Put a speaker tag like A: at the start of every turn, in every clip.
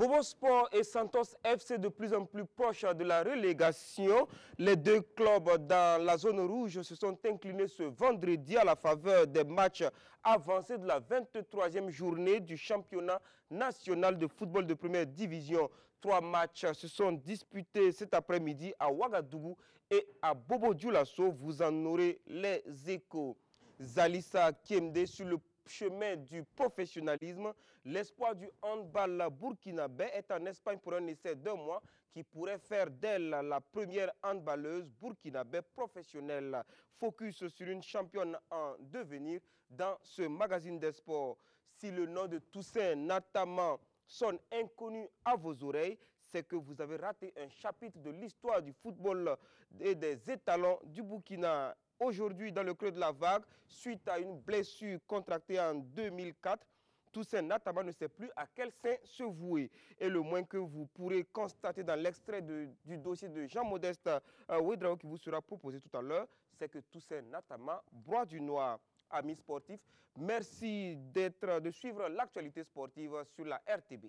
A: Bobo Sport et Santos FC de plus en plus proches de la relégation. Les deux clubs dans la zone rouge se sont inclinés ce vendredi à la faveur des matchs avancés de la 23e journée du championnat national de football de première division. 3 matchs se sont disputés cet après-midi à Ouagadougou et à Bobo Dioulasso. Vous en aurez les échos. Zalissa Kiemde sur le chemin du professionnalisme. L'espoir du handball burkinabé est en Espagne pour un essai d'1 mois qui pourrait faire d'elle la première handballeuse burkinabé professionnelle. Focus sur une championne en devenir dans ce magazine des sports. Si le nom de Toussaint Natama sonne inconnu à vos oreilles, c'est que vous avez raté un chapitre de l'histoire du football et des étalons du Burkina. Aujourd'hui, dans le creux de la vague, suite à une blessure contractée en 2004, Toussaint Natama ne sait plus à quel saint se vouer. Et le moins que vous pourrez constater dans l'extrait du dossier de Jean-Modeste Ouedraogo qui vous sera proposé tout à l'heure, c'est que Toussaint Natama broie du noir. Amis sportifs, merci de suivre l'actualité sportive sur la RTB.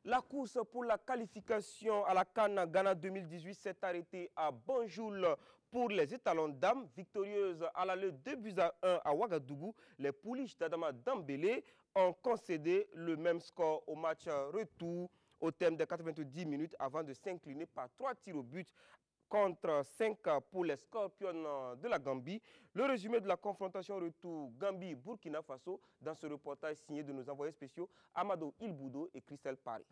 A: La course pour la qualification à la CAN Ghana 2018 s'est arrêtée à Banjul pour les étalons dames, victorieuses à l'aller 2-1 à Ouagadougou. Les pouliches d'Adama Dambélé ont concédé le même score au match retour au terme des 90 minutes avant de s'incliner par 3 tirs au but contre 5 pour les Scorpions de la Gambie. Le résumé de la confrontation retour Gambie-Burkina Faso dans ce reportage signé de nos envoyés spéciaux Amadou Ilboudo et Christelle Paris.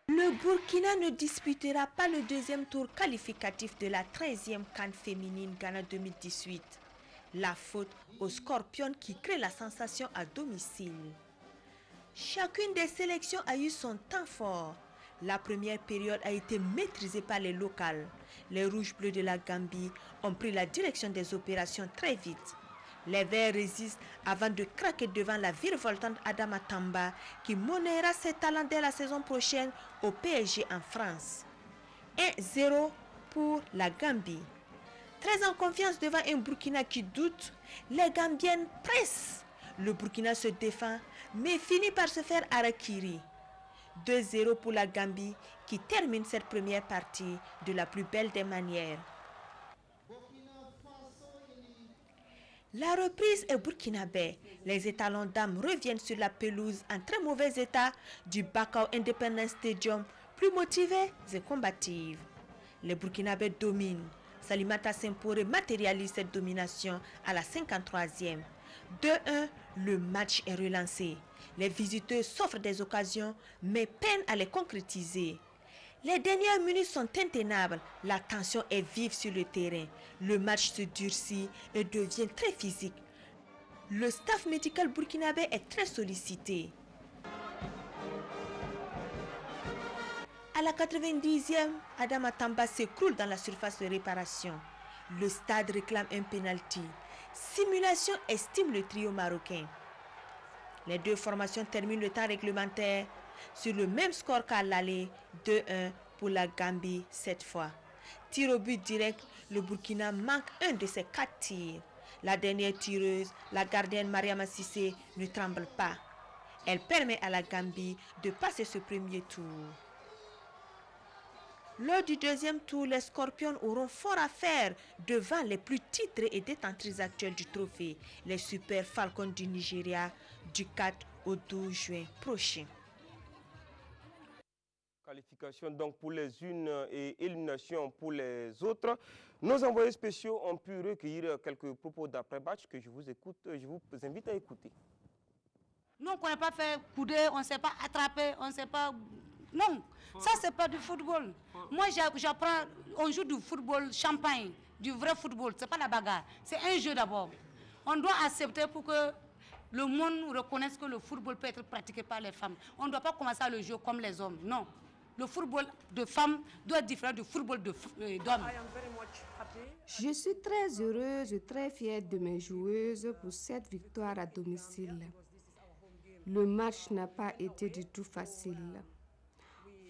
B: Le Burkina ne disputera pas le deuxième tour qualificatif de la 13e CAN féminine Ghana 2018. La faute aux Scorpions qui créent la sensation à domicile. Chacune des sélections a eu son temps fort. La première période a été maîtrisée par les locales. Les rouges-bleus de la Gambie ont pris la direction des opérations très vite. Les Verts résistent avant de craquer devant la virevoltante Adama Tamba qui monnaiera ses talents dès la saison prochaine au PSG en France. 1-0 pour la Gambie. Très en confiance devant un Burkina qui doute, les Gambiennes pressent. Le Burkina se défend mais finit par se faire harakiri. 2-0 pour la Gambie qui termine cette première partie de la plus belle des manières. La reprise est burkinabé. Les étalons dames reviennent sur la pelouse en très mauvais état du Bakau Independence Stadium, plus motivées et combatives. Les burkinabés dominent. Salimata Sempore matérialise cette domination à la 53e. 2-1, le match est relancé. Les visiteurs s'offrent des occasions, mais peinent à les concrétiser. Les dernières minutes sont intenables. La tension est vive sur le terrain. Le match se durcit et devient très physique. Le staff médical burkinabé est très sollicité. À la 90e, Adama Tamba s'écroule dans la surface de réparation. Le stade réclame un penalty. Simulation estime le trio marocain. Les deux formations terminent le temps réglementaire sur le même score qu'à l'aller, 2-1 pour la Gambie cette fois. Tir au but direct, le Burkina manque un de ses 4 tirs. La dernière tireuse, la gardienne Mariama Sissé, ne tremble pas. Elle permet à la Gambie de passer ce premier tour. Lors du deuxième tour, les Scorpions auront fort à faire devant les plus titrés et détentrices actuelles du trophée, les Super Falcons du Nigeria, du 4 au 12 juin prochain.
A: Qualification donc pour les unes et élimination pour les autres. Nos envoyés spéciaux ont pu recueillir quelques propos d'après-match que je vous invite à écouter.
C: Nous, on ne connaît pas faire couder, on ne sait pas attraper, on ne sait pas... Non, ça c'est pas du football. Moi j'apprends, on joue du football champagne, du vrai football, c'est pas la bagarre, c'est un jeu d'abord. On doit accepter pour que le monde reconnaisse que le football peut être pratiqué par les femmes. On ne doit pas commencer à le jouer comme les hommes, non. Le football de femmes doit être différent du football d'hommes.
D: Je suis très heureuse et très fière de mes joueuses pour cette victoire à domicile. Le match n'a pas été du tout facile.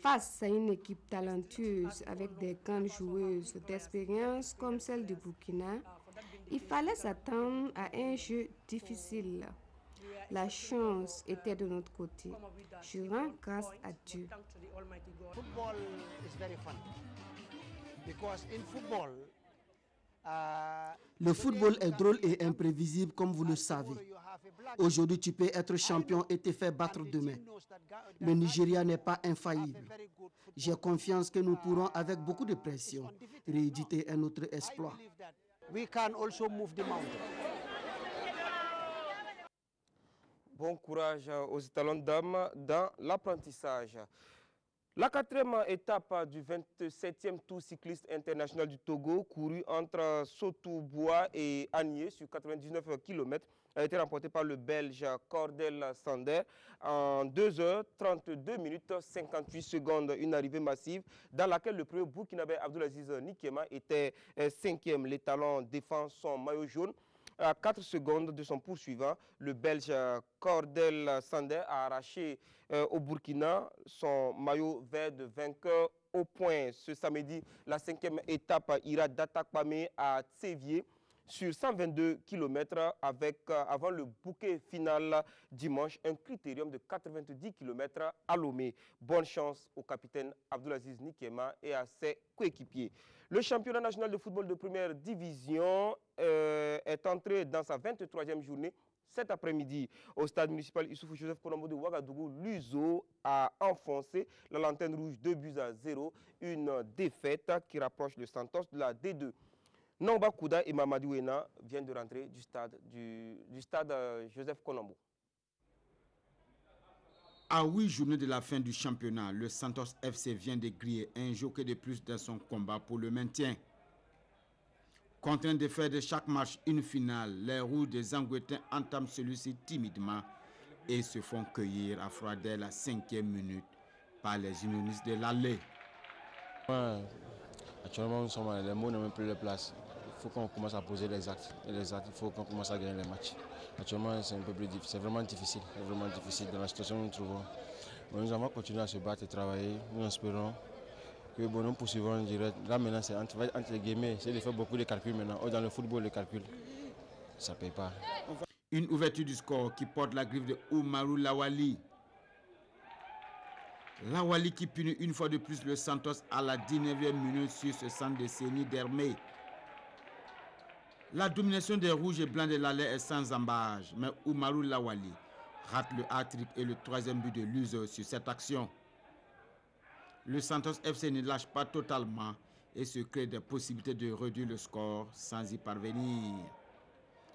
D: Face à une équipe talentueuse avec des grandes joueuses d'expérience comme celle du Burkina, il fallait s'attendre à un jeu difficile. La chance était de notre côté. Je rends grâce à Dieu.
E: Football is very fun because in football
F: le football est drôle et imprévisible comme vous le savez. Aujourd'hui, tu peux être champion et te faire battre demain. Le Nigeria n'est pas infaillible. J'ai confiance que nous pourrons, avec beaucoup de pression, rééditer un autre exploit.
E: We can also move the mountain.
A: Bon courage aux étalons d'âme dans l'apprentissage. La quatrième étape du 27e Tour cycliste international du Togo, couru entre Sotou-Bois et Agnier sur 99 km, a été remportée par le Belge Cordel Sander en 2 h 32 minutes 58 secondes. Une arrivée massive dans laquelle le premier Burkinabé Abdulaziz Nikema était 5e. L'étalon défend son maillot jaune. À 4 secondes de son poursuivant, le Belge Cordel Sander a arraché au Burkina son maillot vert de vainqueur au point. Ce samedi, la 5e étape ira d'Atakpame à Tsévier sur 122 km avant le bouquet final dimanche, un critérium de 90 km à Lomé. Bonne chance au capitaine Abdulaziz Nikema et à ses coéquipiers. Le championnat national de football de première division est entré dans sa 23e journée cet après-midi au stade municipal Issoufou Joseph Kolombo de Ouagadougou. L'USO a enfoncé la lanterne rouge 2-0, une défaite qui rapproche le Santos de la D2. Nomba Kouda et Mamadou Wena viennent de rentrer du stade Joseph Kolombo.
G: À 8 journées de la fin du championnat, le Santos FC vient de griller un joker de plus dans son combat pour le maintien. Contraint de faire de chaque match une finale, les Rouges des Angouetins entament celui-ci timidement et se font cueillir à Froidel à la 5e minute par les unionistes de l'Allée.
H: Actuellement, les mots n'ont même plus de place. Il faut qu'on commence à poser les actes. Et les actes, il faut qu'on commence à gagner les matchs. Actuellement, c'est un peu plus difficile. C'est vraiment difficile. C'est vraiment difficile dans la situation où nous nous trouvons. Mais nous allons continuer à se battre et travailler. Nous espérons que nous poursuivons direct. Là, maintenant, c'est entre les guillemets. C'est de faire beaucoup de calculs maintenant. Dans le football, les calculs, ça ne paye pas.
G: Une ouverture du score qui porte la griffe de Oumarou Lawali. Lawali qui punit une fois de plus le Santos à la 19e minute sur ce centre de Séni d'Hermé. La domination des rouges et blancs de l'Allée est sans embâche, mais Oumarou Lawali rate le hat-trick et le 3e but de l'USO sur cette action. Le Santos FC ne lâche pas totalement et se crée des possibilités de réduire le score sans y parvenir.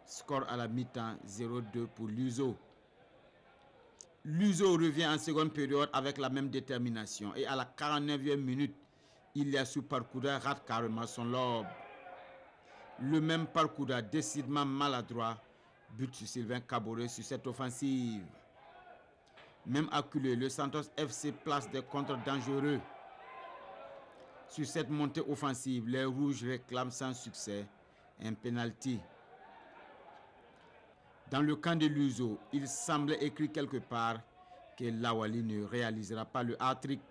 G: Score à la mi-temps 0-2 pour l'USO. L'USO revient en seconde période avec la même détermination et à la 49e minute, Iliassou Parkouda rate carrément son lobe. Le même Parkouda décidément maladroit but sur Sylvain Kaboré sur cette offensive. Même acculé, le Santos FC place des contres dangereux. Sur cette montée offensive, les Rouges réclament sans succès un penalty. Dans le camp de l'USO, il semblait écrit quelque part que Lawali ne réalisera pas le hat-trick.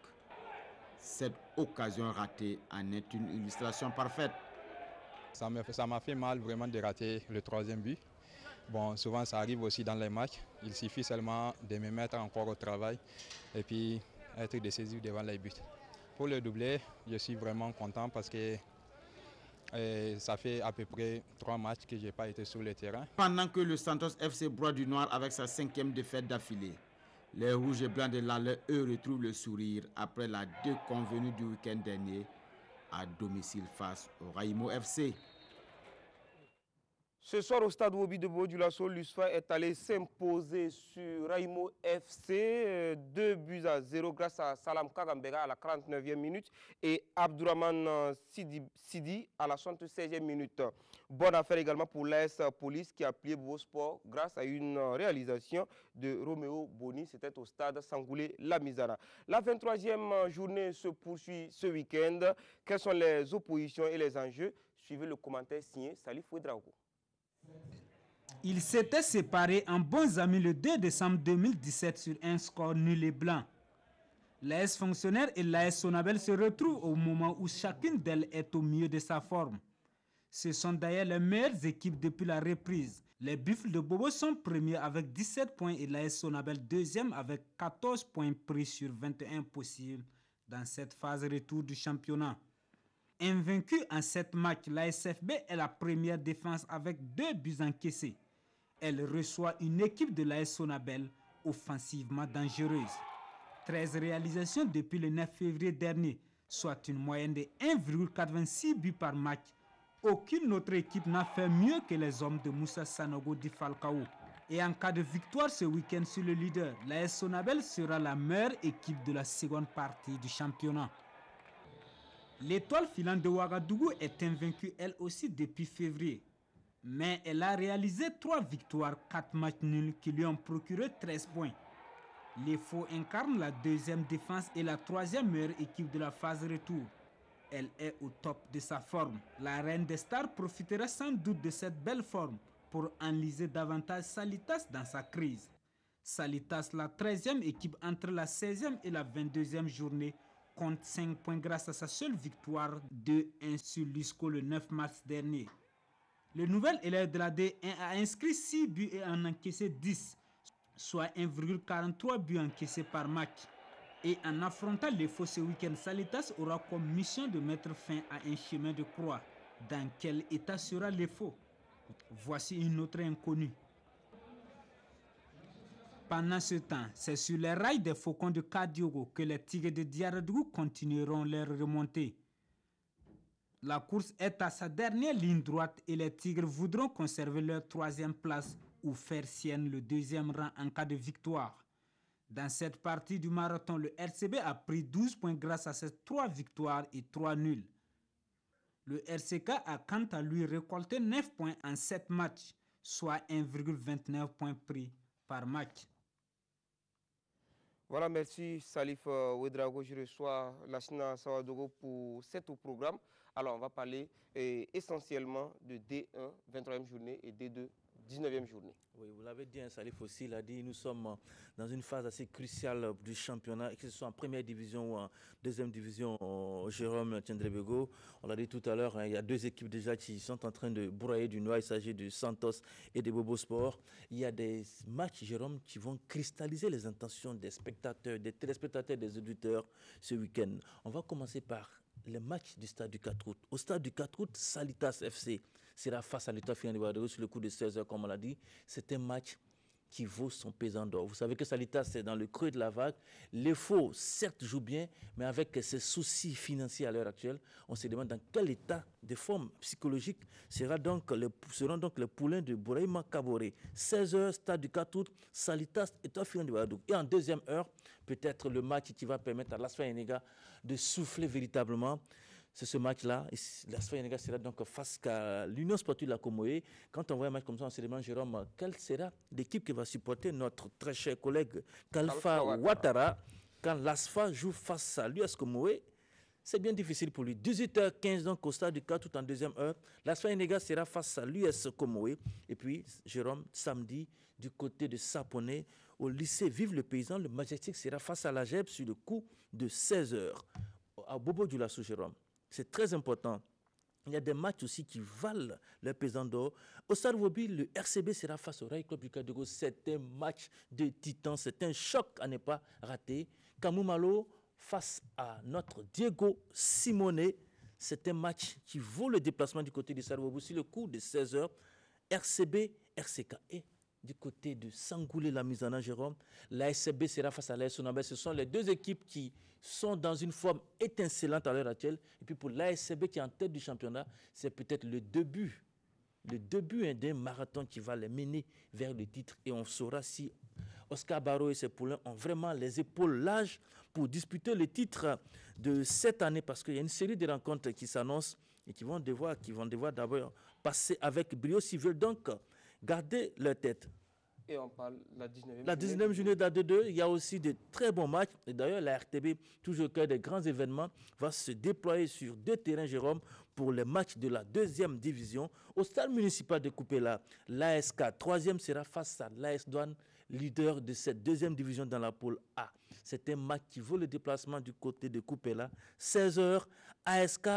G: Cette occasion ratée en est une illustration parfaite.
I: Ça m'a fait mal vraiment de rater le 3e but. Bon, souvent ça arrive aussi dans les matchs. Il suffit seulement de me mettre encore au travail et puis être décisif devant les buts. Pour le doublé, je suis vraiment content parce que ça fait à peu près 3 matchs que je n'ai pas été sur le terrain.
G: Pendant que le Santos FC broie du noir avec sa 5e défaite d'affilée, les Rouges et Blancs de l'Allée, eux, retrouvent le sourire après la déconvenue du week-end dernier à domicile face au Raimo FC.
A: Ce soir, au stade Wobi de Bodulasso, l'USFA est allé s'imposer sur Raimo FC 2-0 grâce à Salam Kagambega à la 49e minute et Abdourahman Sidi à la 76e minute. Bonne affaire également pour l'AS Police qui a plié Beau Sport grâce à une réalisation de Roméo Boni. C'était au stade Sangoulé-La-Mizara. La 23e journée se poursuit ce week-end. Quelles sont les oppositions et les enjeux? Suivez le commentaire signé Salif Ouedraogo.
J: Ils s'étaient séparés en bons amis le 2 décembre 2017 sur un score nul et blanc. L'AS Fonctionnaire et l'AS Sonabel se retrouvent au moment où chacune d'elles est au mieux de sa forme. Ce sont d'ailleurs les meilleures équipes depuis la reprise. Les Buffles de Bobo sont premiers avec 17 points et l'AS Sonabel deuxième avec 14 points pris sur 21 possibles dans cette phase retour du championnat. Invaincue en 7 matchs, l'ASFB est la première défense avec 2 buts encaissés. Elle reçoit une équipe de l'AS Sonabel offensivement dangereuse. 13 réalisations depuis le 9 février dernier, soit une moyenne de 1,86 buts par match. Aucune autre équipe n'a fait mieux que les hommes de Moussa Sanogo Di Falcao. Et en cas de victoire ce week-end sur le leader, l'AS Sonabel sera la meilleure équipe de la seconde partie du championnat. L'étoile filante de Ouagadougou est invaincue elle aussi depuis février. Mais elle a réalisé 3 victoires, 4 matchs nuls qui lui ont procuré 13 points. Les Faux incarnent la deuxième défense et la troisième meilleure équipe de la phase retour. Elle est au top de sa forme. La Reine des Stars profitera sans doute de cette belle forme pour enliser davantage Salitas dans sa crise. Salitas, la 13e équipe entre la 16e et la 22e journée, compte 5 points grâce à sa seule victoire 2-1 sur l'USCO le 9 mars dernier. Le nouvel élève de la D1 a inscrit 6 buts et en encaissé 10, soit 1,43 buts encaissés par match. Et en affrontant les Faux ce week-end, Salitas aura comme mission de mettre fin à un chemin de croix. Dans quel état sera les Faux? Voici une autre inconnue. Pendant ce temps, c'est sur les rails des Faucons de Kadiogo que les Tigres de Diaradougou continueront leur remontée. La course est à sa dernière ligne droite et les Tigres voudront conserver leur 3e place ou faire sienne le 2e rang en cas de victoire. Dans cette partie du marathon, le RCB a pris 12 points grâce à ses 3 victoires et 3 nuls. Le RCK a quant à lui récolté 9 points en 7 matchs, soit 1,29 points pris par match.
A: Voilà, merci Salif Ouedraogo. Je reçois Lachina Sawadogo pour cet programme. Alors, on va parler essentiellement de D1, 23e journée, et D2, 19e journée.
K: Oui, vous l'avez dit, Salif aussi l'a dit, nous sommes dans une phase assez cruciale du championnat, que ce soit en première division ou en deuxième division. Jérôme Tchendrebego, on l'a dit tout à l'heure, il y a 2 équipes déjà qui sont en train de broyer du noix. Il s'agit de Santos et de Bobo Sport. Il y a des matchs, Jérôme, qui vont cristalliser les intentions des spectateurs, des téléspectateurs, des auditeurs ce week-end. On va commencer par les matchs du stade du 4 août. Au stade du 4 août, Salitas FC sera face à l'Étoile filante de Ouagadougou sur le coup de 16h, comme on l'a dit. C'est un match qui vaut son pesant d'or. Vous savez que Salitas, c'est dans le creux de la vague. Les Faux, certes, jouent bien, mais avec ces soucis financiers à l'heure actuelle, on se demande dans quel état de forme psychologique seront donc les poulains de Bouraïma Kaboré. 16h, stade du 4 août, Salitas, Étoile filante de Ouagadougou. Et en deuxième heure, peut-être le match qui va permettre à l'Asfa Enega de souffler véritablement. C'est ce match-là. L'Asfa Enega sera donc face à l'Union Sportive de la Comoé. Quand on voit un match comme ça, on se demande, Jérôme, quelle sera l'équipe qui va supporter notre très cher collègue Kalfa Ouattara quand l'Asfa joue face à l'US Comoé? C'est bien difficile pour lui. 18h15 donc au stade du 4 tout en deuxième heure. L'Asfa Enega sera face à l'US Comoé. Et puis, Jérôme, samedi, du côté de Saponé, au lycée Vive le Paysan, le Majestic sera face à la GEB sur le coup de 16h. À Bobo Dioulasso, Jérôme. C'est très important. Il y a des matchs aussi qui valent le pesant d'or. Au Stade Wobi, le RCB sera face au Rail Club du Kadiogo. C'est un match de titan. C'est un choc à ne pas rater. Kamou Malo face à notre Diego Simone. C'est un match qui vaut le déplacement du côté du Stade Wobi. Sur le coup de 16h, RCB, RCK. Et du côté de Sangoulé, la mise en œuvre, Jérôme, la SCB sera face à l'AS Sonabel. Ce sont les 2 équipes qui sont dans une forme étincelante à l'heure actuelle. Et puis pour l'ASCB qui est en tête du championnat, c'est peut-être le début d'un marathon qui va les mener vers le titre. Et on saura si Oscar Barreau et ses poulains ont vraiment les épaules larges pour disputer le titre de cette année. Parce qu'il y a une série de rencontres qui s'annoncent et qui vont devoir d'abord passer avec brio s'ils veulent donc garder leur tête.
A: Et on parle de
K: la 19e journée de la D2. Il y a aussi de très bons matchs. Et d'ailleurs, la RTB, toujours au cœur des grands événements, va se déployer sur 2 terrains, Jérôme, pour les matchs de la 2e division. Au stade municipal de Coupéla, l'ASK 3e sera face à l'AS Douane, leader de cette 2e division dans la poule A. C'est un match qui vaut le déplacement du côté de Coupéla. 16h, ASK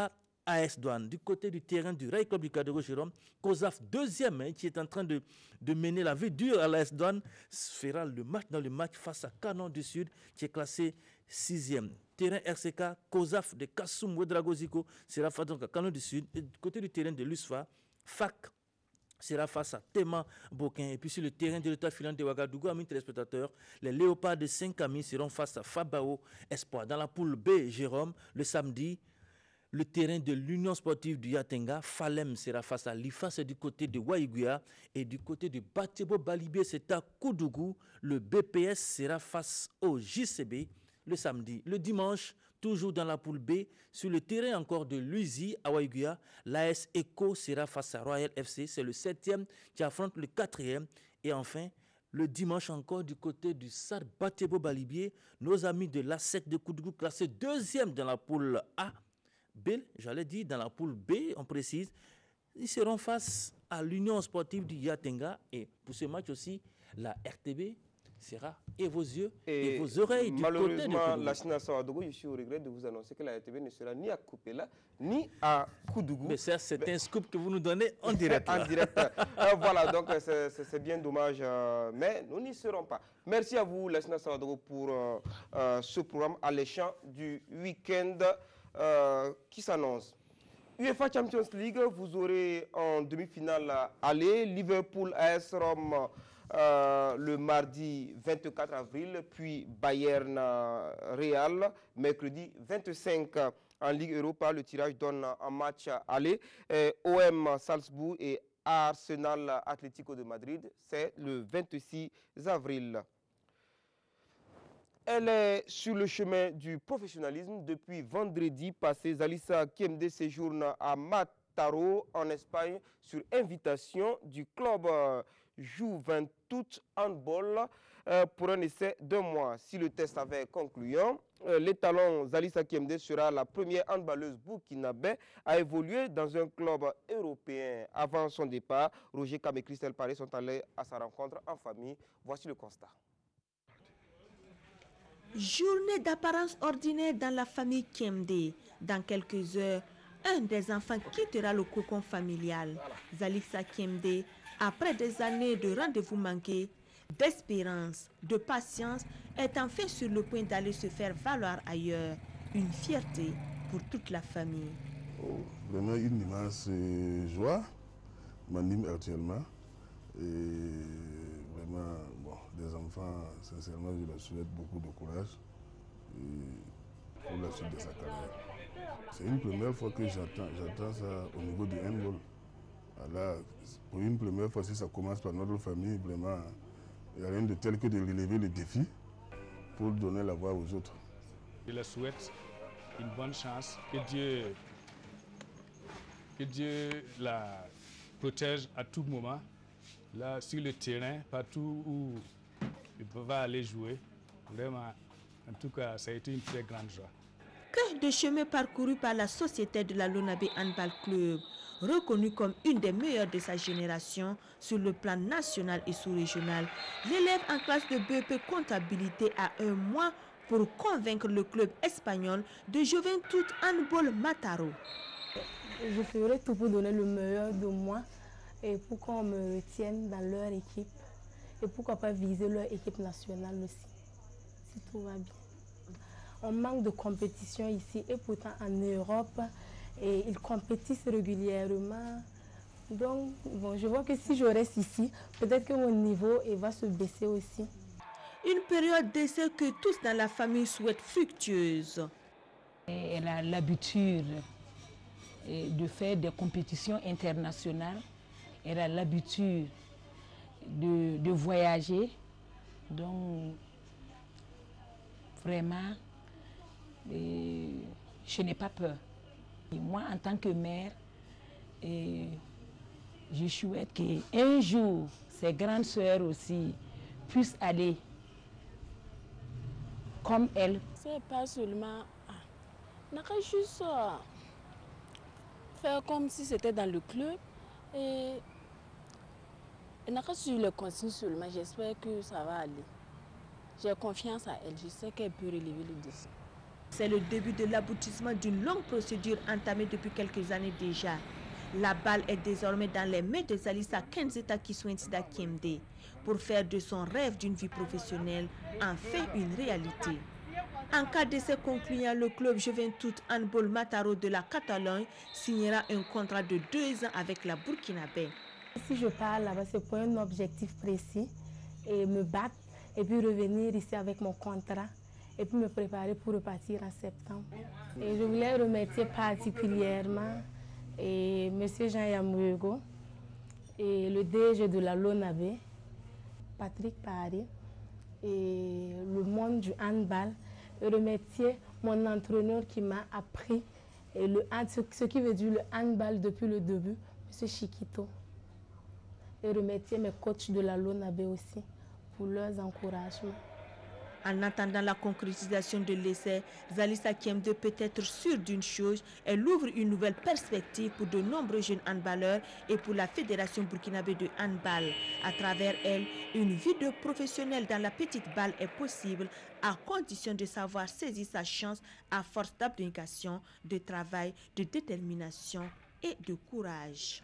K: AS Douane. Du côté du terrain du Rail Club du Cadre Jérôme, COSAF deuxième, qui est en train de mener la vie dure à l'AS Douane, fera le match face à Canon du Sud, qui est classé 6e. Terrain RCK, COSAF de Kassoum Ouedragoziko sera face à Canon du Sud. Et du côté du terrain de l'USFA, FAC sera face à Tema Bokin. Et puis sur le terrain de l'État filant de Ouagadougou, amis téléspectateurs, les Léopards de Saint-Camille seront face à Fabao Espoir. Dans la poule B, Jérôme, le samedi, le terrain de l'Union sportive du Yatenga, Falem sera face à l'IFA, c'est du côté de Waïguya. Et du côté de Batebo Balibé, c'est à Koudougou. Le BPS sera face au JCB le samedi. Le dimanche, toujours dans la poule B, sur le terrain encore de Luizy à Waïguya, l'AS Eco sera face à Royal FC. C'est le 7e qui affronte le 4e. Et enfin, le dimanche encore du côté du SAD Batebo Balibier, nos amis de l'ASEC de Koudougou, classés 2e dans la poule A. B, j'allais dire dans la poule B, on précise, ils seront face à l'Union sportive du Yatenga. Et pour ce match aussi, la RTB sera et vos yeux et vos oreilles du côté de Koudougou.
A: Malheureusement, la Sina Sawadogo, je suis au regret de vous annoncer que la RTB ne sera ni à Koupela, ni à Koudougou.
K: Mais ça, c'est un scoop que vous nous donnez en direct.
A: En direct. Voilà, donc c'est bien dommage, mais nous n'y serons pas. Merci à vous, la Sina Sawadogo, pour ce programme alléchant du week-end qui s'annonce. UEFA Champions League, vous aurez en demi-finale aller Liverpool AS Rome le mardi 24 avril, puis Bayern Real mercredi 25 en Ligue Europa. Le tirage donne un match aller OM Salzbourg et Arsenal Atlético de Madrid, c'est le 26 avril. Elle est sur le chemin du professionnalisme. Depuis vendredi passé, Zalissa Kiemde séjourne à Mataró, en Espagne, sur invitation du club Juventud Handball pour un essai d'1 mois. Si le test avait concluant, l'étalon Zalissa Kiemde sera la première handballeuse burkinabé à évoluer dans un club européen. Avant son départ, Roger Kam et Christelle Paré sont allés à sa rencontre en famille. Voici le constat.
B: Journée d'apparence ordinaire dans la famille Kiemde. Dans quelques heures, un des enfants quittera le cocon familial. Zalissa Kiemde, après des années de rendez-vous manqués, d'espérance, de patience, est enfin sur le point d'aller se faire valoir ailleurs. Une fierté pour toute la famille.
L: Vraiment une immense joie m'anime actuellement. Et vraiment, bon, des enfants, sincèrement, je leur souhaite beaucoup de courage pour la suite de sa carrière. C'est une première fois que j'entends ça au niveau du handball. Alors, pour une première fois, si ça commence par notre famille, vraiment, il n'y a rien de tel que de relever le défi pour donner la voix aux autres.
M: Je leur souhaite une bonne chance, que Dieu la protège à tout moment. Là, sur le terrain, partout où il va aller jouer, vraiment, en tout cas, ça a été une très grande joie.
B: Que de chemin parcouru par la société de la Lonabé Handball Club, reconnue comme une des meilleures de sa génération sur le plan national et sous-régional. L'élève en classe de BEP comptabilité a 1 mois pour convaincre le club espagnol de Juventud Handball Mataró.
N: Je ferai tout pour donner le meilleur de moi et pour qu'on me retienne dans leur équipe et pourquoi pas viser leur équipe nationale aussi, si tout va bien. On manque de compétition ici et pourtant en Europe, et ils compétissent régulièrement. Donc, bon, je vois que si je reste ici, peut-être que mon niveau va se baisser aussi.
B: Une période d'essai que tous dans la famille souhaitent fructueuse.
O: Elle a l'habitude de faire des compétitions internationales. Elle a l'habitude de voyager. Donc, vraiment, je n'ai pas peur. Et moi, en tant que mère, je souhaite qu'un jour, ces grandes sœurs aussi puissent aller comme elle.
P: C'est pas seulement... On a juste faire comme si c'était dans le club. Et on n'a qu'à suivre les consignes seulement. J'espère que ça va aller. J'ai confiance à elle. Je sais qu'elle peut relever le défi.
B: C'est le début de l'aboutissement d'une longue procédure entamée depuis quelques années déjà. La balle est désormais dans les mains de Zalisa Kenzeta Kiswentida Kemde pour faire de son rêve d'une vie professionnelle enfin une réalité. En cas d'essai concluant, le club Juventud Handball Mataro de la Catalogne signera un contrat de 2 ans avec la Burkinabé.
N: Si je pars là-bas, c'est pour un objectif précis et me battre et puis revenir ici avec mon contrat et puis me préparer pour repartir en septembre. Et je voulais remercier particulièrement M. Jean Yamuego et le DG de la LONABE, Patrick Paris, et le monde du handball. Et remercier mon entraîneur qui m'a appris ce qui veut dire le handball depuis le début, M. Chiquito. Et remercier mes coachs de la LONABE aussi pour leurs encouragements.
B: En attendant la concrétisation de l'essai, Zalisa Kemde peut être sûre d'une chose, elle ouvre une nouvelle perspective pour de nombreux jeunes handballeurs et pour la Fédération burkinabé de handball. À travers elle, une vie de professionnel dans la petite balle est possible à condition de savoir saisir sa chance à force d'abnégation, de travail, de détermination et de courage.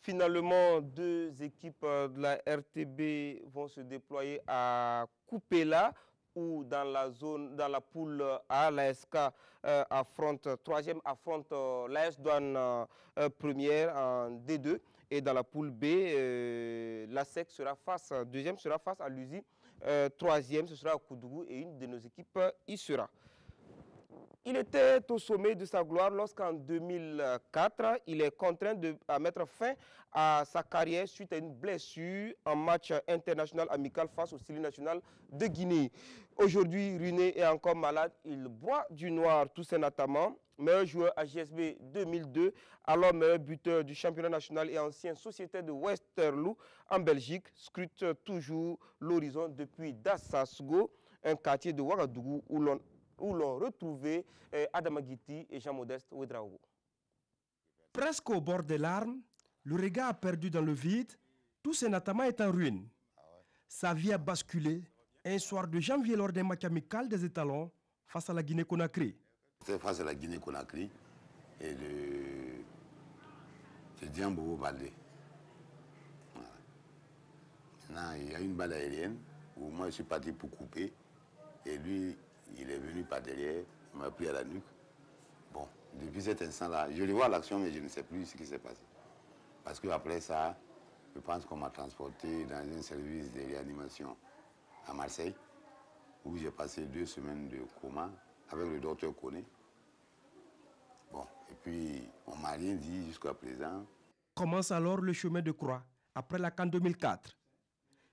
A: Finalement, 2 équipes de la RTB vont se déployer à Koupela, où dans la poule A, l'ASK affronte, 3e affronte l'AS Douane première en D2. Et dans la poule B, l'ASEC sera face, 2e sera face à l'USI, 3e ce sera à Koudougou et une de nos équipes y sera. Il était au sommet de sa gloire lorsqu'en 2004, il est contraint de mettre fin à sa carrière suite à une blessure en match international amical face au Syli national de Guinée. Aujourd'hui, ruiné et encore malade, il boit du noir, Toussaint Ataman, meilleur joueur à JSB 2002, alors meilleur buteur du championnat national et ancien sociétaire de Westerlo en Belgique, scrute toujours l'horizon depuis Dassasgo, un quartier de Ouagadougou où l'on retrouvait Adama Guiti et Jean-Modeste Ouedraogo.
Q: Presque au bord des larmes, le regard perdu dans le vide, Toussaint Atama est en ruine. Sa vie a basculé un soir de janvier lors d'un match amical des étalons face à la Guinée-Conakry.
R: C'était face à la Guinée-Conakry et de Diambo Baldé. Voilà. Maintenant, il y a une balle aérienne où moi je suis parti pour couper et lui, il est venu par derrière, il m'a pris à la nuque. Bon, depuis cet instant-là, je vois l'action, mais je ne sais plus ce qui s'est passé. Parce qu'après ça, je pense qu'on m'a transporté dans un service de réanimation à Marseille, où j'ai passé 2 semaines de coma avec le docteur Koné. Bon, et puis on ne m'a rien dit jusqu'à présent.
Q: Commence alors le chemin de croix, après la CAN 2004.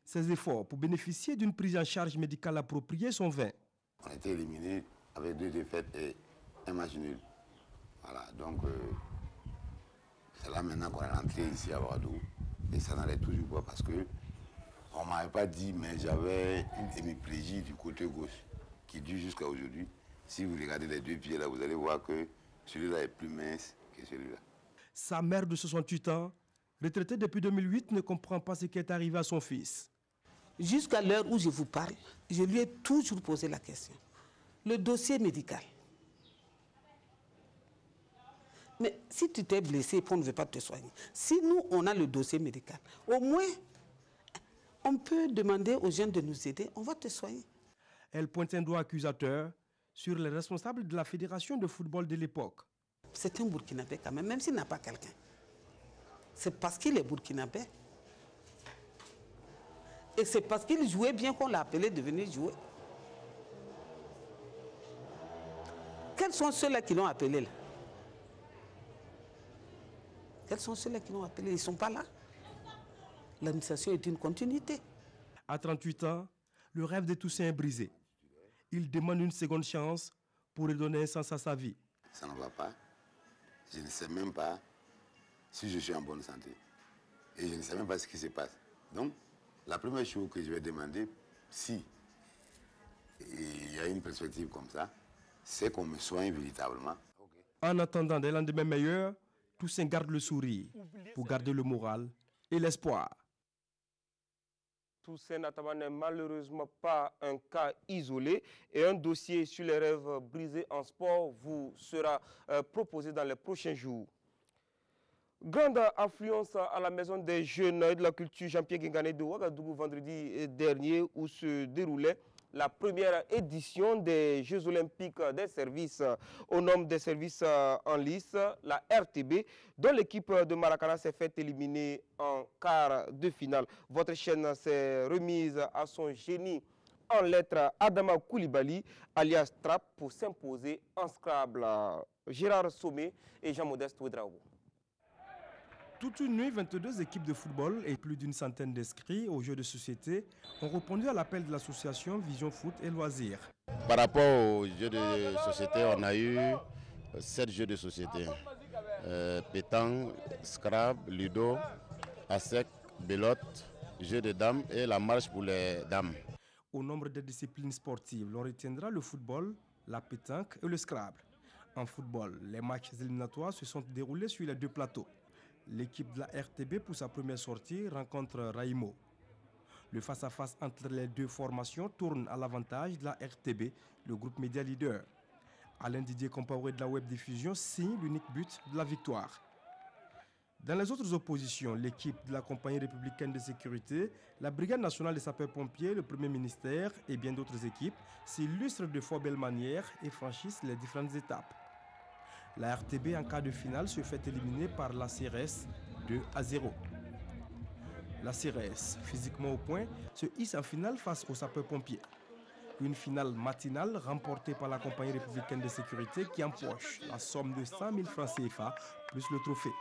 Q: Ses efforts pour bénéficier d'une prise en charge médicale appropriée sont vains.
R: On a été éliminés avec 2 défaites et un match nul. Voilà, donc c'est là maintenant qu'on est rentré ici à Ouagadougou. Et ça n'allait toujours pas parce que on ne m'avait pas dit, mais j'avais une hémiplégie du côté gauche qui dure jusqu'à aujourd'hui. Si vous regardez les 2 pieds là, vous allez voir que celui-là est plus mince que celui-là.
Q: Sa mère de 68 ans, retraitée depuis 2008, ne comprend pas ce qui est arrivé à son fils.
S: Jusqu'à l'heure où je vous parle, je lui ai toujours posé la question. Le dossier médical. Mais si tu t'es blessé et qu'on ne veut pas te soigner, si nous, on a le dossier médical, au moins, on peut demander aux jeunes de nous aider, on va te soigner.
Q: Elle pointe un doigt accusateur sur les responsables de la fédération de football de l'époque.
S: C'est un Burkinabé quand même s'il n'a pas quelqu'un. C'est parce qu'il est Burkinabé. Et c'est parce qu'il jouait bien qu'on l'a appelé de venir jouer. Quels sont ceux-là qui l'ont appelé là? Quels sont ceux-là qui l'ont appelé? Ils ne sont pas là. L'administration est une continuité.
Q: À 38 ans, le rêve de Toussaint est brisé. Il demande une seconde chance pour redonner un sens à sa vie.
R: Ça ne va pas. Je ne sais même pas si je suis en bonne santé. Et je ne sais même pas ce qui se passe. Donc, la première chose que je vais demander, si il y a une perspective comme ça, c'est qu'on me soigne véritablement.
Q: En attendant des lendemains meilleurs, Toussaint garde le sourire pour garder le moral et l'espoir.
A: Toussaint Natama n'est malheureusement pas un cas isolé et un dossier sur les rêves brisés en sport vous sera proposé dans les prochains jours. Grande affluence à la maison des jeunes de la culture Jean-Pierre Guingané de Ouagadougou vendredi dernier où se déroulait la première édition des Jeux olympiques des services au nom des services en lice, la RTB, dont l'équipe de Maracana s'est fait éliminer en quart de finale. Votre chaîne s'est remise à son génie en lettres Adama Koulibaly, alias Trap, pour s'imposer en Scrabble. Gérard Sommet et Jean-Modeste Ouedraogo.
Q: Toute une nuit, 22 équipes de football et plus d'une centaine d'inscrits aux Jeux de société ont répondu à l'appel de l'association Vision Foot et Loisirs.
H: Par rapport aux Jeux de société, on a eu 7 Jeux de société. Pétanque, Scrabble, Ludo, Asec, Belote, Jeux de dames et la marche pour les dames.
Q: Au nombre de disciplines sportives, l'on retiendra le football, la pétanque et le Scrabble. En football, les matchs éliminatoires se sont déroulés sur les deux plateaux. L'équipe de la RTB pour sa première sortie rencontre Raimo. Le face-à-face entre les deux formations tourne à l'avantage de la RTB, le groupe média leader. Alain Didier Compaoré de la web diffusion signe l'unique but de la victoire. Dans les autres oppositions, l'équipe de la compagnie républicaine de sécurité, la brigade nationale des sapeurs-pompiers, le premier ministère et bien d'autres équipes s'illustrent de fort belle manière et franchissent les différentes étapes. La RTB en quart de finale se fait éliminer par la CRS 2-0. La CRS, physiquement au point, se hisse en finale face aux sapeurs-pompiers. Une finale matinale remportée par la compagnie républicaine de sécurité qui empoche la somme de 100 000 francs CFA plus le trophée.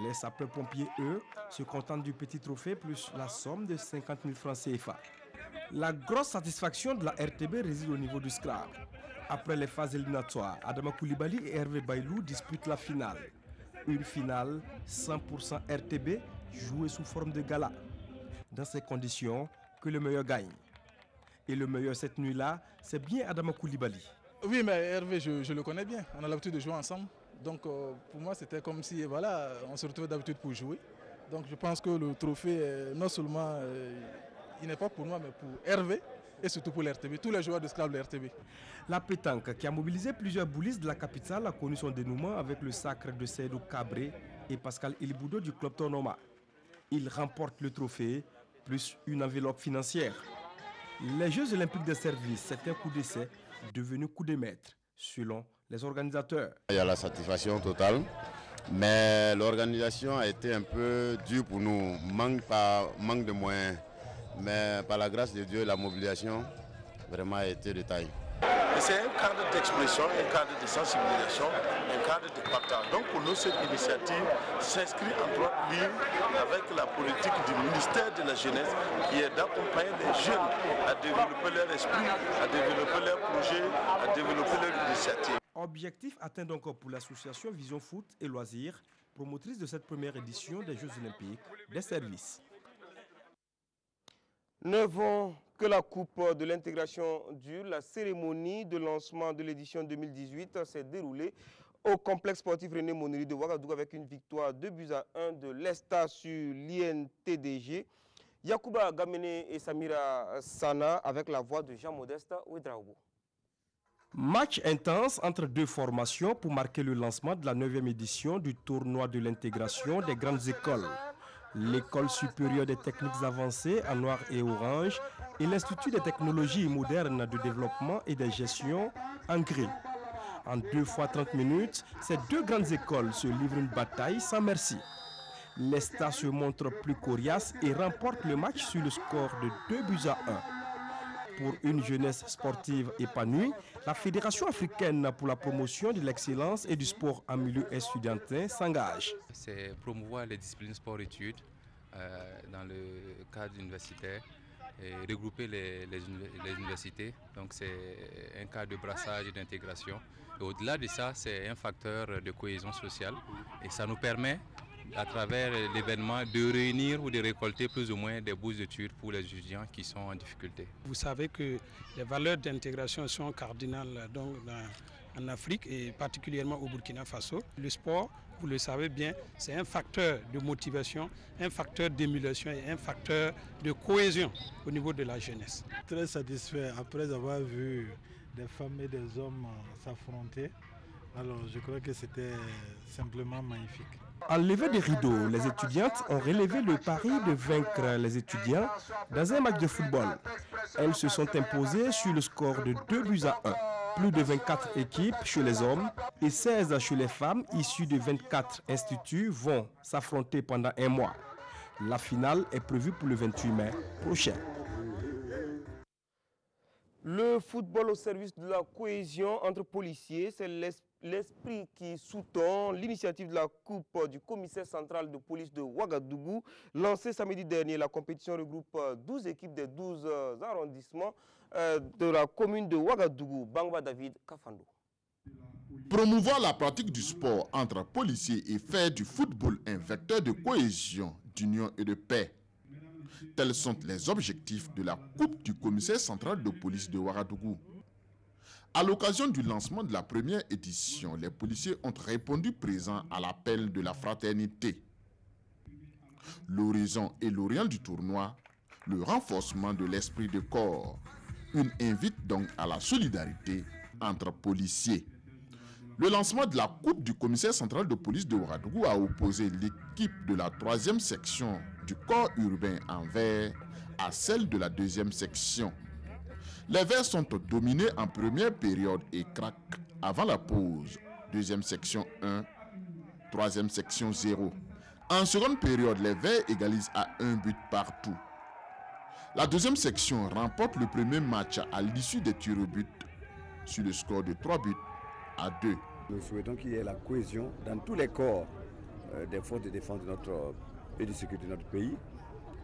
Q: Les sapeurs-pompiers, eux, se contentent du petit trophée plus la somme de 50 000 francs CFA. La grosse satisfaction de la RTB réside au niveau du Scrabble. Après les phases éliminatoires, Adama Koulibaly et Hervé Bailou disputent la finale. Une finale 100% RTB jouée sous forme de gala. Dans ces conditions, que le meilleur gagne. Et le meilleur cette nuit-là, c'est bien Adama Koulibaly.
T: Oui, mais Hervé, je le connais bien. On a l'habitude de jouer ensemble. Donc pour moi, c'était comme si voilà, on se retrouvait d'habitude pour jouer. Donc je pense que le trophée, non seulement il n'est pas pour moi, mais pour Hervé. Et surtout pour l'RTB, tous les joueurs de Scrabble de l'RTB.
Q: La pétanque, qui a mobilisé plusieurs boulistes de la capitale, a connu son dénouement avec le sacre de Seydou Cabré et Pascal Iliboudo du club Tonoma. Ils remportent le trophée, plus une enveloppe financière. Les Jeux olympiques de service, c'est un coup d'essai devenu coup de maître, selon les organisateurs.
H: Il y a la satisfaction totale, mais l'organisation a été un peu dure pour nous, manque de moyens. Mais par la grâce de Dieu, la mobilisation vraiment a été de taille.
U: C'est un cadre d'expression, un cadre de sensibilisation, un cadre de partage. Donc pour nous, cette initiative s'inscrit en droite ligne avec la politique du ministère de la Jeunesse qui est d'accompagner les jeunes à développer leur esprit, à développer leurs projets, à développer leurs initiatives.
Q: Objectif atteint donc pour l'association Vision Foot et Loisirs, promotrice de cette première édition des Jeux Olympiques des services.
A: 9 ans que la Coupe de l'intégration dure, la cérémonie de lancement de l'édition 2018 s'est déroulée au complexe sportif René Monnery de Ouagadougou avec une victoire 2-1 de l'ESTA sur l'INTDG. Yacouba Gamene et Samira Sana avec la voix de Jean-Modeste Ouedraogo.
Q: Match intense entre deux formations pour marquer le lancement de la 9e édition du tournoi de l'intégration des grandes écoles. L'école supérieure des techniques avancées en noir et orange et l'Institut des technologies modernes de développement et de gestion en gris. En 2 fois 30 minutes, ces deux grandes écoles se livrent une bataille sans merci. L'ESTA se montre plus coriace et remporte le match sur le score de 2-1. Pour une jeunesse sportive épanouie, la Fédération africaine pour la promotion de l'excellence et du sport en milieu estudiantin s'engage.
V: C'est promouvoir les disciplines sport-études dans le cadre universitaire et regrouper les universités. Donc c'est un cadre de brassage et d'intégration. Au-delà de ça, c'est un facteur de cohésion sociale et ça nous permet, à travers l'événement, de réunir ou de récolter plus ou moins des bourses d'études pour les étudiants qui sont en difficulté.
W: Vous savez que les valeurs d'intégration sont cardinales donc,
C: en Afrique et particulièrement au Burkina Faso. Le sport, vous le savez bien, c'est un facteur de motivation, un facteur d'émulation et un facteur de cohésion au niveau de la jeunesse.
T: Très satisfait après avoir vu des femmes et des hommes s'affronter. Alors je crois que c'était simplement magnifique.
Q: En levée des rideaux, les étudiantes ont relevé le pari de vaincre les étudiants dans un match de football. Elles se sont imposées sur le score de 2-1. Plus de 24 équipes chez les hommes et 16 chez les femmes issues de 24 instituts vont s'affronter pendant un mois. La finale est prévue pour le 28 mai prochain.
A: Le football au service de la cohésion entre policiers, c'est l'esprit qui sous-tend l'initiative de la Coupe du commissaire central de police de Ouagadougou. Lancée samedi dernier, la compétition regroupe 12 équipes des 12 arrondissements de la commune de Ouagadougou. Bangba David Kafando.
D: Promouvoir la pratique du sport entre policiers et faire du football un vecteur de cohésion, d'union et de paix. Tels sont les objectifs de la Coupe du commissaire central de police de Ouagadougou. À l'occasion du lancement de la première édition, les policiers ont répondu présents à l'appel de la fraternité. L'horizon et l'orient du tournoi, le renforcement de l'esprit de corps. Une invite donc à la solidarité entre policiers. Le lancement de la Coupe du commissaire central de police de Ouagadougou a opposé l'équipe de la 3e section du corps urbain en vert à celle de la 2e section. Les verts sont dominés en première période et craquent avant la pause. 2e section 1, 3e section 0. En seconde période, les verts égalisent à 1 but partout. La 2e section remporte le premier match à l'issue des tirs au but sur le score de 3 buts à 2.
W: Nous souhaitons qu'il y ait la cohésion dans tous les corps des forces de défense de notre et de sécurité de notre pays.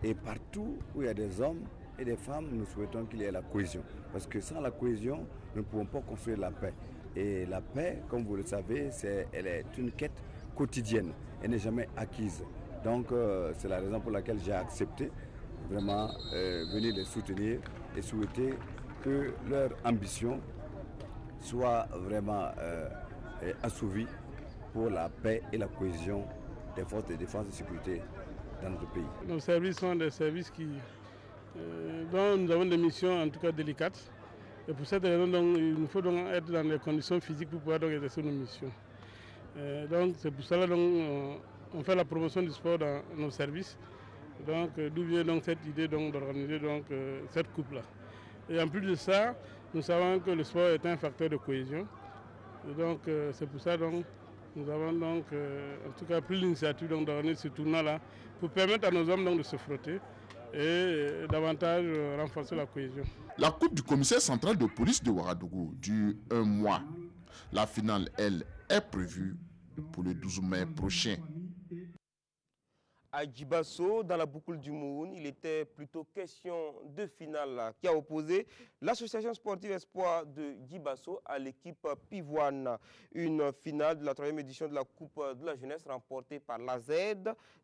W: Et partout où il y a des hommes et des femmes, nous souhaitons qu'il y ait la cohésion. Parce que sans la cohésion, nous ne pouvons pas construire la paix. Et la paix, comme vous le savez, elle est une quête quotidienne. Elle n'est jamais acquise. Donc c'est la raison pour laquelle j'ai accepté vraiment venir les soutenir et souhaiter que leur ambition soit vraiment assouvie pour la paix et la cohésion des forces de défense et de sécurité dans notre pays.
X: Nos services sont des services dont nous avons des missions en tout cas délicates. Et pour cette raison, donc, il nous faut donc être dans les conditions physiques pour pouvoir donc exercer nos missions. Donc c'est pour cela on fait la promotion du sport dans nos services. Donc d'où vient donc cette idée d'organiser cette coupe-là. Et en plus de ça, nous savons que le sport est un facteur de cohésion. Et donc c'est pour ça donc nous avons donc en tout cas pris l'initiative d'organiser ce tournoi-là pour permettre à nos hommes donc de se frotter et davantage renforcer la cohésion.
D: La Coupe du commissaire central de police de Ouagadougou dure un mois. La finale, elle, est prévue pour le 12 mai prochain.
A: À Djibasso, dans la boucle du Moun, il était plutôt question de finale qui a opposé l'association sportive Espoir de Djibasso à l'équipe Pivoine. Une finale de la 3e édition de la Coupe de la jeunesse remportée par l'AZ,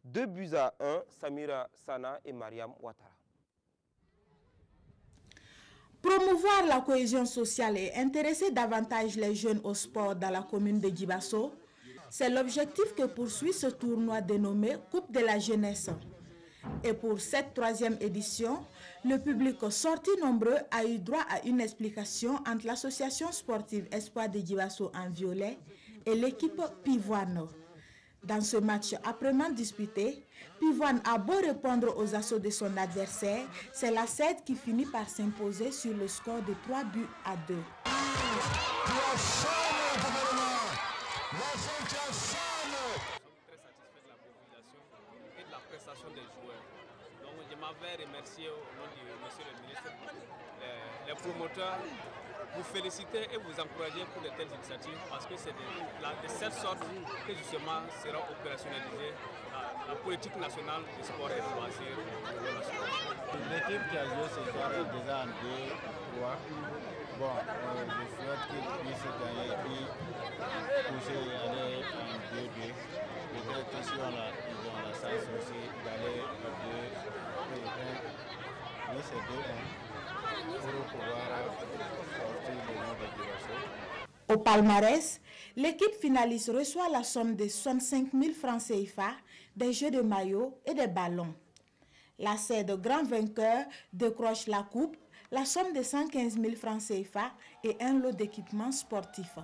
A: 2-1, Samira Sana et Mariam Ouattara.
B: Promouvoir la cohésion sociale et intéresser davantage les jeunes au sport dans la commune de Djibasso, c'est l'objectif que poursuit ce tournoi dénommé Coupe de la jeunesse. Et pour cette 3e édition, le public sorti nombreux a eu droit à une explication entre l'association sportive Espoir de Djibasso en violet et l'équipe Pivoine. Dans ce match âprement disputé, Pivoine a beau répondre aux assauts de son adversaire, c'est la SED qui finit par s'imposer sur le score de 3 buts à 2.
Y: Remercier au nom du monsieur le ministre les promoteurs, vous féliciter et vous encourager pour de telles initiatives parce que c'est de cette sorte que justement sera opérationnalisée la politique nationale du sport et du loisir.
H: L'équipe qui a joué ce soir est déjà en 2-3. Bon, je souhaite qu'ils puissent gagner et puis pousser et aller en 2-2. Peut-être que si ils ont la chance aussi d'aller en 2-1. Oui, c'est 2-1 pour pouvoir sortir le nom de Djibasso.
E: Au palmarès, l'équipe finaliste reçoit la somme de 65 000 francs CFA, des jeux de maillot et des ballons. La CED grand vainqueur décroche la coupe, la somme de 115 000 francs CFA et un lot d'équipements sportifs.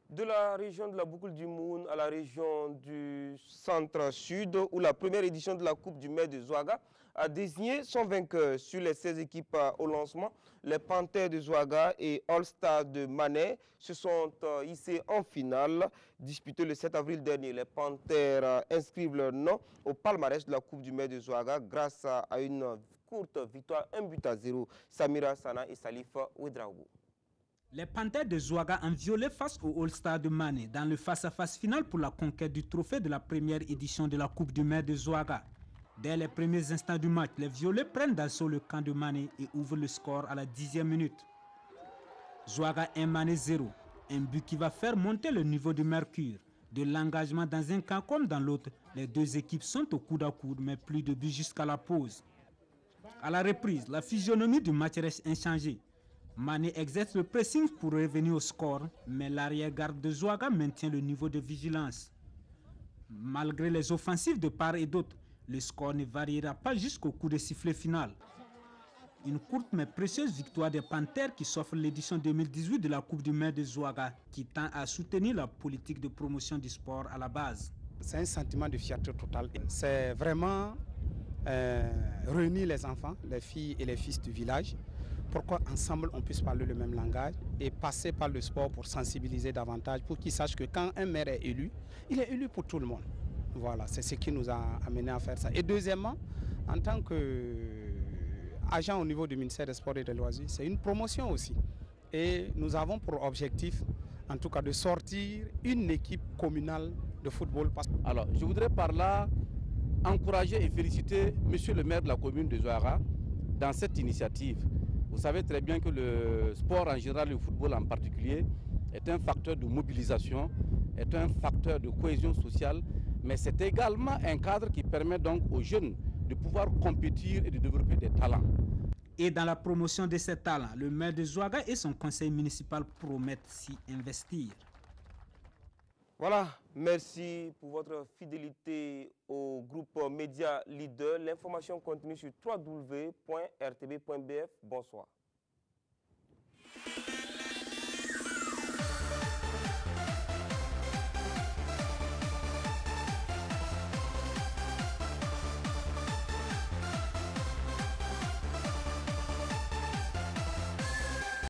A: De la région de la Boucle du Moun à la région du centre-sud, où la première édition de la Coupe du maire de Zouaga a désigné son vainqueur. Sur les 16 équipes au lancement, les Panthères de Zouaga et All-Star de Manet se sont hissés en finale, disputée le 7 avril dernier. Les Panthères inscrivent leur nom au palmarès de la Coupe du maire de Zouaga grâce à une courte victoire 1-0. Samira Sana et Salif Ouedraogo.
F: Les Panthères de Zouaga ont violé face au All-Star de Mané dans le face-à-face final pour la conquête du trophée de la première édition de la Coupe du maire de Zouaga. Dès les premiers instants du match, les Violets prennent d'assaut le camp de Mané et ouvrent le score à la 10e minute. Zouaga 1 Mané 0, un but qui va faire monter le niveau du mercure. De l'engagement dans un camp comme dans l'autre, les deux équipes sont au coude à coude, mais plus de buts jusqu'à la pause. À la reprise, la physionomie du match reste inchangée. Mané exerce le pressing pour revenir au score, mais l'arrière-garde de Zouaga maintient le niveau de vigilance. Malgré les offensives de part et d'autre, le score ne variera pas jusqu'au coup de sifflet final. Une courte mais précieuse victoire des Panthères qui s'offre l'édition 2018 de la Coupe du maire de Zouaga, qui tend à soutenir la politique de promotion du sport à la base.
G: C'est un sentiment de fierté totale. C'est vraiment réunir les enfants, les filles et les fils du village, pour qu'ensemble on puisse parler le même langage et passer par le sport pour sensibiliser davantage, pour qu'ils sachent que quand un maire est élu, il est élu pour tout le monde. Voilà, c'est ce qui nous a amené à faire ça. Et deuxièmement, en tant qu'agent au niveau du ministère des Sports et des Loisirs, c'est une promotion aussi. Et nous avons pour objectif, en tout cas, de sortir une équipe communale de football.
I: Alors, je voudrais par là encourager et féliciter monsieur le maire de la commune de Zouaga dans cette initiative. Vous savez très bien que le sport en général, le football en particulier, est un facteur de mobilisation, est un facteur de cohésion sociale, mais c'est également un cadre qui permet donc aux jeunes de pouvoir compétir et de développer des talents.
F: Et dans la promotion de ces talents, le maire de Zouaga et son conseil municipal promettent s'y investir.
A: Voilà, merci pour votre fidélité au groupe Média Leader. L'information continue sur www.rtb.bf. Bonsoir.